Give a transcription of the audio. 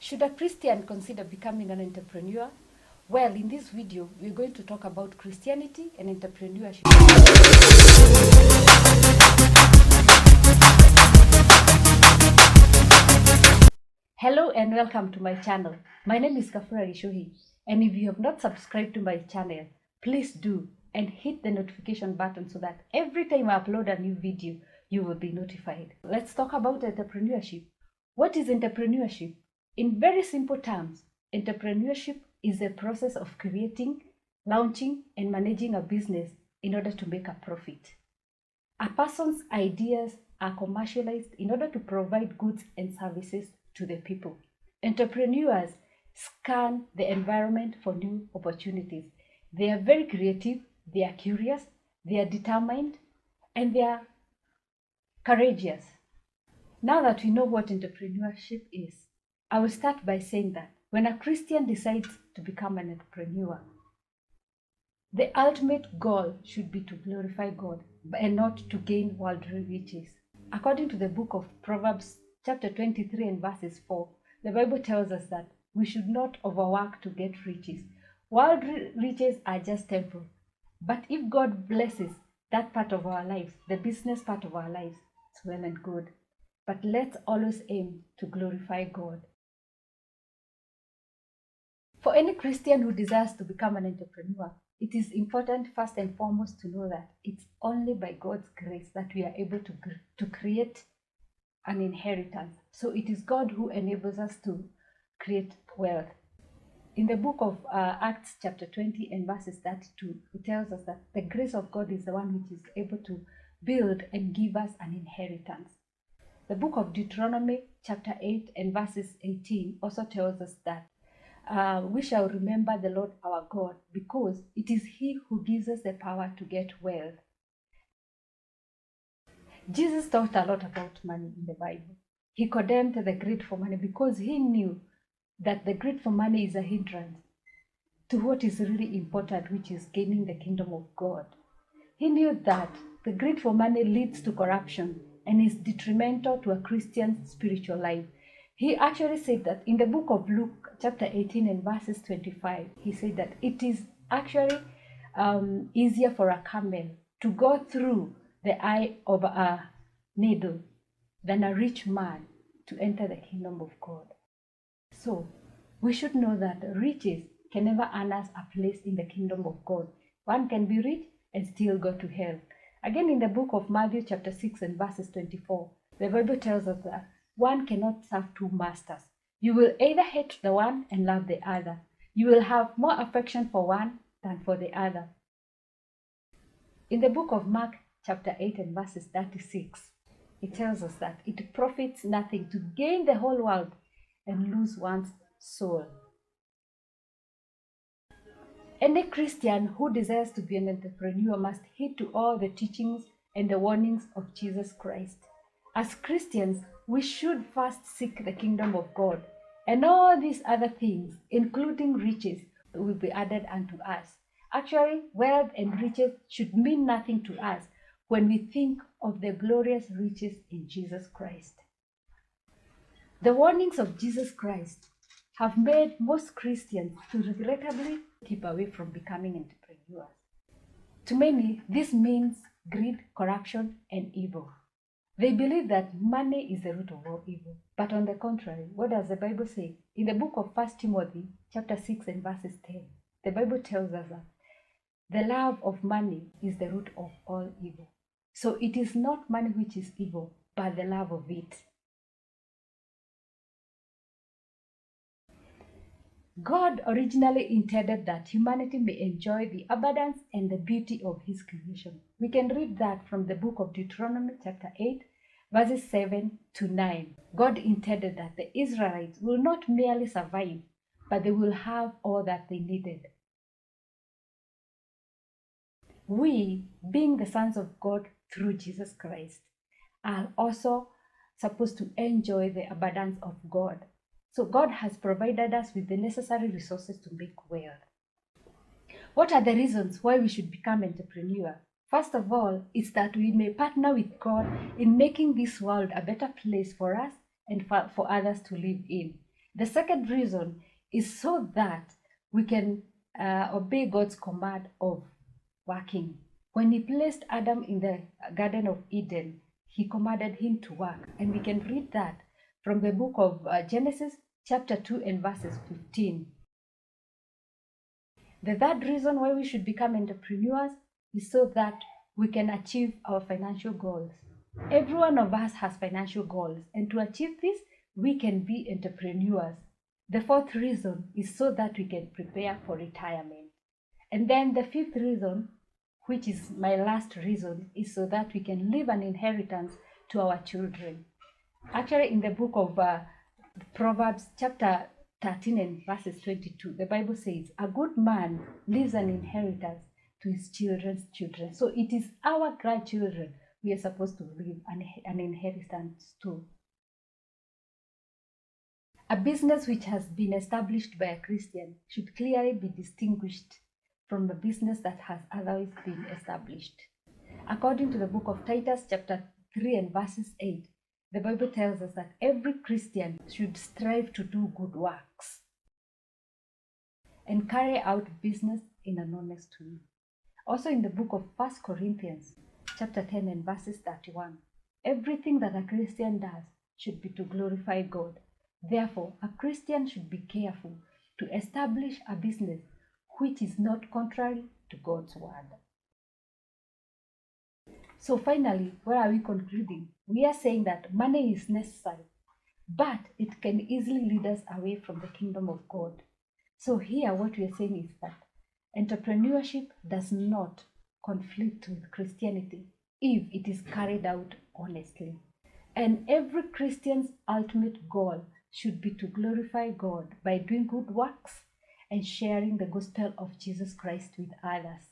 Should a Christian consider becoming an entrepreneur? Well, in this video, we're going to talk about Christianity and entrepreneurship. Hello and welcome to my channel. My name is Kafura Rishohi, and if you have not subscribed to my channel, please do and hit the notification button so that every time I upload a new video, you will be notified. Let's talk about entrepreneurship. What is entrepreneurship? In very simple terms, entrepreneurship is the process of creating, launching, and managing a business in order to make a profit. A person's ideas are commercialized in order to provide goods and services to the people. Entrepreneurs scan the environment for new opportunities. They are very creative, they are curious, they are determined, and they are courageous. Now that we know what entrepreneurship is, I will start by saying that when a Christian decides to become an entrepreneur, the ultimate goal should be to glorify God and not to gain worldly riches. According to the book of Proverbs, chapter 23 and verses 4, the Bible tells us that we should not overwork to get riches. Worldly riches are just temporal. But if God blesses that part of our lives, the business part of our lives, it's well and good. But let's always aim to glorify God. For any Christian who desires to become an entrepreneur, it is important first and foremost to know that it's only by God's grace that we are able to create an inheritance. So it is God who enables us to create wealth. In the book of Acts chapter 20 and verses 32, it tells us that the grace of God is the one which is able to build and give us an inheritance. The book of Deuteronomy chapter 8 and verses 18 also tells us that we shall remember the Lord our God, because it is He who gives us the power to get wealth. Jesus talked a lot about money in the Bible. He condemned the greed for money because He knew that the greed for money is a hindrance to what is really important, which is gaining the kingdom of God. He knew that the greed for money leads to corruption and is detrimental to a Christian's spiritual life. He actually said that in the book of Luke, chapter 18 and verses 25, he said that it is actually easier for a camel to go through the eye of a needle than a rich man to enter the kingdom of God. So, we should know that riches can never earn us a place in the kingdom of God. One can be rich and still go to hell. Again, in the book of Matthew, chapter 6 and verses 24, the Bible tells us that one cannot serve two masters. You will either hate the one and love the other. You will have more affection for one than for the other. In the book of Mark, chapter 8 and verses 36, it tells us that it profits nothing to gain the whole world and lose one's soul. Any Christian who desires to be an entrepreneur must heed to all the teachings and the warnings of Jesus Christ. As Christians, we should first seek the kingdom of God, and all these other things, including riches, will be added unto us. Actually, wealth and riches should mean nothing to us when we think of the glorious riches in Jesus Christ. The warnings of Jesus Christ have made most Christians to regrettably keep away from becoming entrepreneurs. To many, this means greed, corruption, and evil. They believe that money is the root of all evil. But on the contrary, what does the Bible say? In the book of 1 Timothy, chapter 6 and verses 10, the Bible tells us that the love of money is the root of all evil. So it is not money which is evil, but the love of it. God originally intended that humanity may enjoy the abundance and the beauty of His creation. We can read that from the book of Deuteronomy chapter 8, verses 7 to 9. God intended that the Israelites will not merely survive, but they will have all that they needed. We, being the sons of God through Jesus Christ, are also supposed to enjoy the abundance of God. So God has provided us with the necessary resources to make wealth. What are the reasons why we should become entrepreneurs? First of all, it's that we may partner with God in making this world a better place for us and for others to live in. The second reason is so that we can obey God's command of working. When he placed Adam in the Garden of Eden, he commanded him to work. And we can read that from the book of Genesis, chapter 2 and verses 15. The third reason why we should become entrepreneurs is so that we can achieve our financial goals. Every one of us has financial goals, and to achieve this, we can be entrepreneurs. The fourth reason is so that we can prepare for retirement. And then the fifth reason, which is my last reason, is so that we can leave an inheritance to our children. Actually, in the book of Proverbs, chapter 13 and verses 22, the Bible says, a good man leaves an inheritance to his children's children. So it is our grandchildren we are supposed to leave an inheritance to. A business which has been established by a Christian should clearly be distinguished from a business that has otherwise been established. According to the book of Titus, chapter 3 and verses 8, the Bible tells us that every Christian should strive to do good works and carry out business in an honest way. Also in the book of 1 Corinthians, chapter 10 and verses 31, everything that a Christian does should be to glorify God. Therefore, a Christian should be careful to establish a business which is not contrary to God's word. So finally, where are we concluding? We are saying that money is necessary, but it can easily lead us away from the kingdom of God. So here what we are saying is that entrepreneurship does not conflict with Christianity if it is carried out honestly. And every Christian's ultimate goal should be to glorify God by doing good works and sharing the gospel of Jesus Christ with others.